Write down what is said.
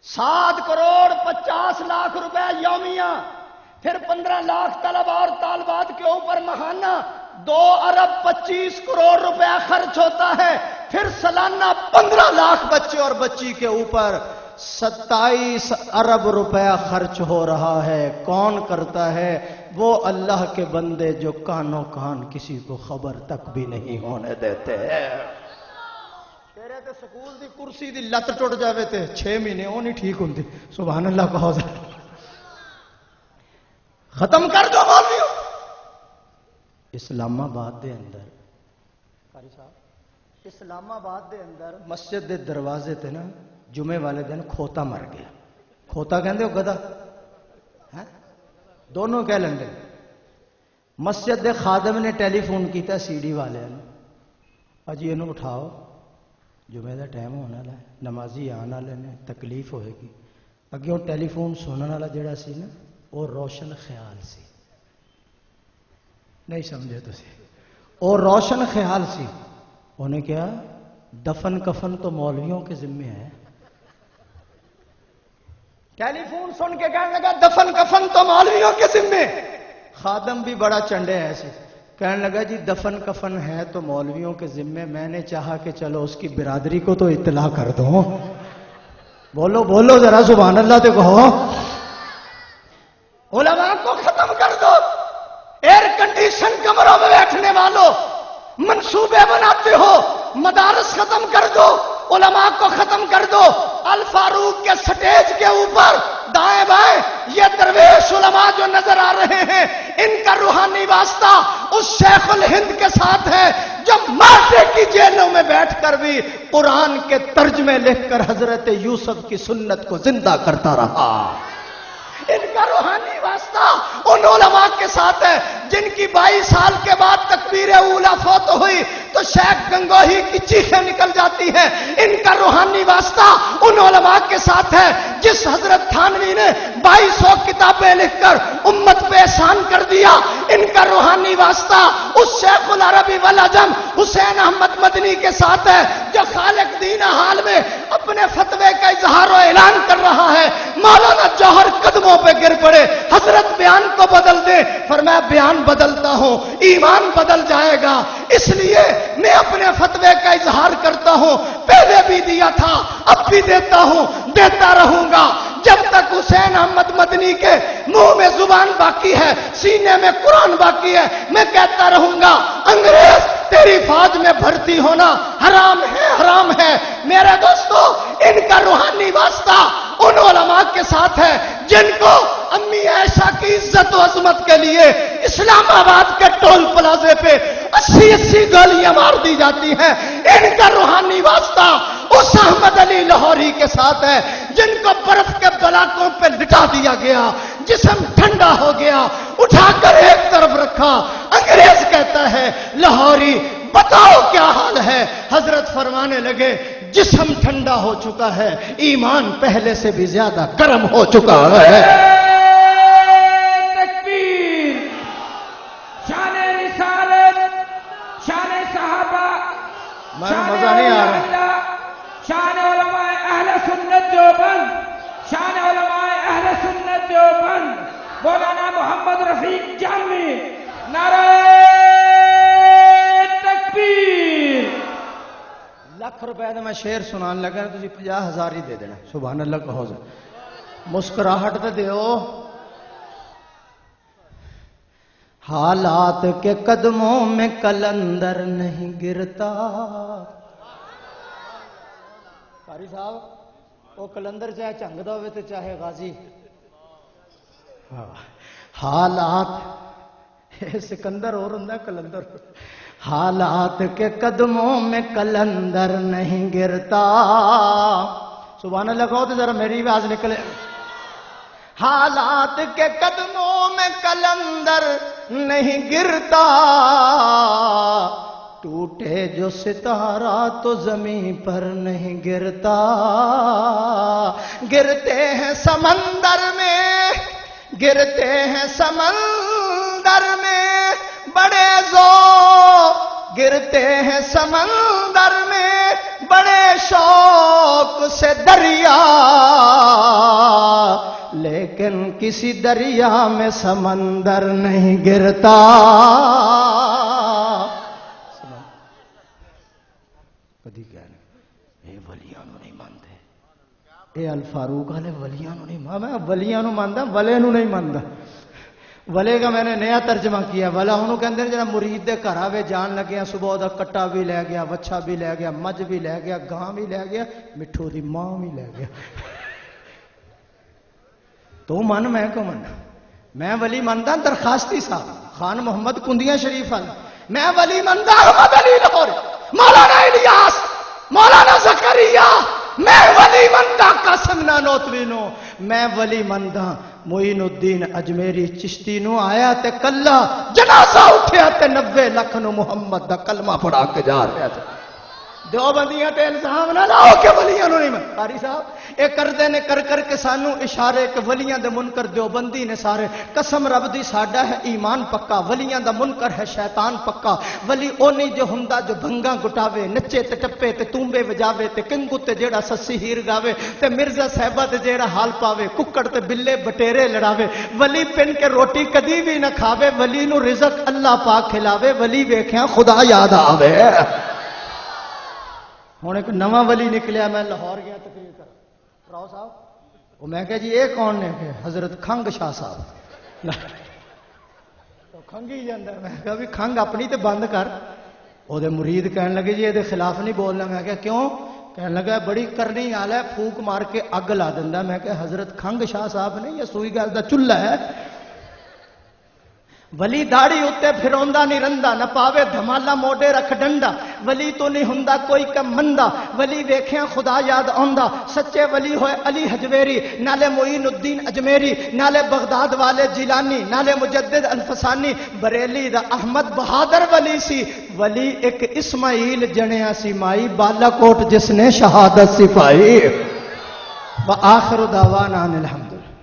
7,50,00,000 روپے یومیہ، پھر 15 لاکھ طلبہ اور طالبات کے اوپر ماہانہ 2,25,00,00,000 روپے خرچ ہوتا ہے، پھر سالانہ 15 لاکھ بچے اور بچی کے اوپر 27 ارب روپے خرچ ہو رہا ہے۔ کون کرتا ہے؟ وہ اللہ کے بندے جو کانوں کان کسی کو خبر تک بھی نہیں ہونے دیتے ہیں۔ تیرے تے سکول دی کرسی دی لت ٹوٹ جاوے تے 6 مہینے وہ نہیں ٹھیک ہوندی۔ سبحان اللہ کہو ذرا۔ ختم کر دو مولویوں۔ اسلام آباد دے اندر قاری صاحب، اسلام آباد دے اندر مسجد دے دروازے تے نا جمعے والے دن کھوتا مر گیا۔ کھوتا کہندے ہو گدا؟ دونوں کہہ لیں۔ مسجد دے خادم نے ٹیلی فون کیتا سی ڈی والے نے، اجی اینو اٹھاؤ، جمعے دا ٹائم ہونے والا ہے، نمازی آن والے نے، تکلیف ہوئے گی۔ اگیوں ٹیلی فون سننے والا جڑا سی نا وہ روشن خیال سی، نہیں سمجھے تسی؟ وہ روشن خیال سی۔ انہیں کیا دفن کفن تو مولویوں کے ذمے ہے۔ ٹیلی فون سن کے کہنے لگا دفن کفن تو مولویوں کے ذمے۔ خادم بھی بڑا چنڈے ہے ایسے، کہنے لگا جی دفن کفن ہے تو مولویوں کے ذمے۔ میں نے چاہا کہ چلو اس کی برادری کو تو اطلاع کر دو۔ بولو بولو ذرا سبحان اللہ تے کہو۔ علماء کو ختم کر دو۔ ایئر کنڈیشن کمروں میں بیٹھنے والوں، منصوبے بناتے ہو، مدارس ختم کر دو، علماء کو ختم کر دو۔ الفاروق کے سٹیج کے اوپر دائیں بائیں یہ درویش علماء جو نظر آ رہے ہیں، ان کا روحانی واسطہ اس شیخ الہند کے ساتھ ہے جو مارٹے کی جیلوں میں بیٹھ کر بھی قرآن کے ترجمے لکھ کر حضرت یوسف کی سنت کو زندہ کرتا رہا۔ ان کا روحانی واسطہ ان علماء کے ساتھ ہے جن کی 22 سال کے بعد تکبیر اولا فوت ہوئی تو شیخ گنگوہی کی چیخیں نکل جاتی ہیں۔ ان کا روحانی واسطہ ان علماء کے ساتھ ہے جس حضرت تھانوی نے 2200 کتابیں لکھ کر امت پہ احسان کر دیا۔ ان کا روحانی واسطہ اس شیخ العربی والعجم حسین احمد مدنی کے ساتھ ہے جو خالق دین حال میں اپنے فتوے کا اظہار و اعلان کر رہا ہے۔ مولانا جوہر قدموں پہ گر پڑے، حضرت بیان کو بدل دے، فرمایا بیان بدلتا ہوں ایمان بدل جائے گا، اس لیے میں اپنے فتوے کا اظہار کرتا ہوں۔ پہلے بھی دیا تھا، اب بھی دیتا ہوں، دیتا رہوں گا جب تک حسین احمد مدنی کے منہ میں زبان باقی ہے، سینے میں قرآن باقی ہے، میں کہتا رہوں گا انگریز تیری فوج میں بھرتی ہونا حرام ہے، حرام ہے۔ میرے دوستو، ان کا روحانی واسطہ ان علماء کے ساتھ ہے جن کو امی عائشہ کی عزت و عظمت کے لیے اسلام آباد کے ٹول پلازے پہ 80 گولیاں مار دی جاتی ہیں۔ ان کا روحانی واسطہ اس احمد علی لاہوری کے ساتھ ہے جن کو برف کے بلاکوں پہ لٹا دیا گیا، جسم ٹھنڈا ہو گیا، اٹھا کر ایک طرف رکھا۔ انگریز کہتا ہے لاہوری بتاؤ کیا حال ہے؟ حضرت فرمانے لگے جسم ٹھنڈا ہو چکا ہے، ایمان پہلے سے بھی زیادہ گرم ہو چکا ہے۔ تکبیر، شان رسالت، شان صحابہ، مزہ نہیں آ رہا۔ شان علماء اہل سنت دیوبند، شان علماء اہل سنت دیوبند، مولانا محمد رفیق جامی، نعرہ تکبیر۔ لاکھ روپے دا میں شعر سنان لگا تو 50,000 ہی دے دینا۔ سبحان اللہ کہو ذرا، مسکراہٹ تے دیو۔ حالات کے قدموں میں کلندر نہیں گرتا۔ قاری صاحب وہ کلندر چاہے چنگدا ہوئے تے چاہے غازی، حالات سکندر اور ہوندا کلندر۔ حالات کے قدموں میں کلندر نہیں گرتا۔ سبحان اللہ کہو تو ذرا میری آواز نکلے۔ حالات کے قدموں میں کلندر نہیں گرتا، ٹوٹے جو ستارہ تو زمین پر نہیں گرتا، گرتے ہیں سمندر میں، گرتے ہیں سمندر میں بڑے ذوق، گرتے ہیں سمندر میں بڑے شوق سے دریا، لیکن کسی دریا میں سمندر نہیں گرتا. کدی کہنے اے ولیاں نو نہیں مانتے، اے الفاروق والے ولیاں نو نہیں مانتا. میں ولیاں نو مانتا، ولے نو نہیں مانتا. ولے کا میں نے نیا ترجمہ کیا. ولا انہوں کہتے ہیں جڑا مرید دے گھر آوے جان لگیا صبح دا کٹا بھی لے گیا، وچھا بھی لے گیا، مجھ بھی لے گیا، گاں بھی لے گیا، مٹھو دی ماں بھی لے گیا. تو من میں کو من میں ولی مندا درخواستی صاحب خان محمد کندیاں شریف والا. میں ولی مندا احمد علی لاہور، مولانا الیاس، مولانا زکریا. میں ولی مندا قاسم نانوتوی نو. میں ولی مندا معین الدین اجمیری چشتی نو. آیا تے کلا جنازہ اٹھیا تے 90 لاکھ نو محمد دا کلمہ پڑھا کے جا رہا تھا. دیوبندیاں تے الزام نہ لاؤ کہ ولیاں نو نہیں من. قاری صاحب اے کردے نے کر کر کے سانو اشارے کہ ولیاں دے منکر دیوبندی نے سارے. قسم رب دی ساڈا ہے ایمان پکا، ولیاں دا منکر ہے شیطان پکا. ولی او نہیں جو ہوندا جو بھنگاں گٹاوے، نچے تے ٹپے تے تومبے وجاوے تے کنگو تے جیڑا سسی ہیر گاوے تے مرزا صاحبہ تے جیڑا حال پاوے، ککڑ تے بلے بٹیرے لڑاوے. ولی پن کے روٹی کدی بھی نہ کھاوے، ولی نو رزق اللہ پاک کھلاوے. ولی ویکھیاں خدا یاد آوے. ہوں ایک نواں ولی نکلیا. میں لاہور گیا تقریر کر راؤ صاحب، وہ میں کہا جی یہ کون نے کہ حضرت کھنگ شاہ صاحب. تو کھنگ ہی جاندہ. میں کہا بھی کھنگ اپنی تے بند کر. وہ دے مرید کہنے لگے جی یہ خلاف نہیں بولنا. میں کہا کیوں؟ کہنے لگا بڑی کرنی آل ہے، پھوک مار کے اگ لا دندا. میں کہا حضرت کھنگ شاہ صاحب نے یہ سوئی گل دا چولہا ہے. ولی داڑھی اتے پھروندا نہیں رندا، نہ پاوے دھمالا موڈے رکھ ڈنڈا. ولی تو نہیں ہوندا کوئی کم مندا، ولی ویکھیاں خدا یاد آندا. سچے ولی ہوئے علی حجویری، نالے معین الدین اجمیری، نالے بغداد والے جیلانی، نالے مجدد الفسانی. بریلی دا احمد بہادر ولی سی. ولی ایک اسماعیل جنیا سی مائی، بالا کوٹ جس نے شہادت سپائی. وآخر دعوانا ان الحمدللہ.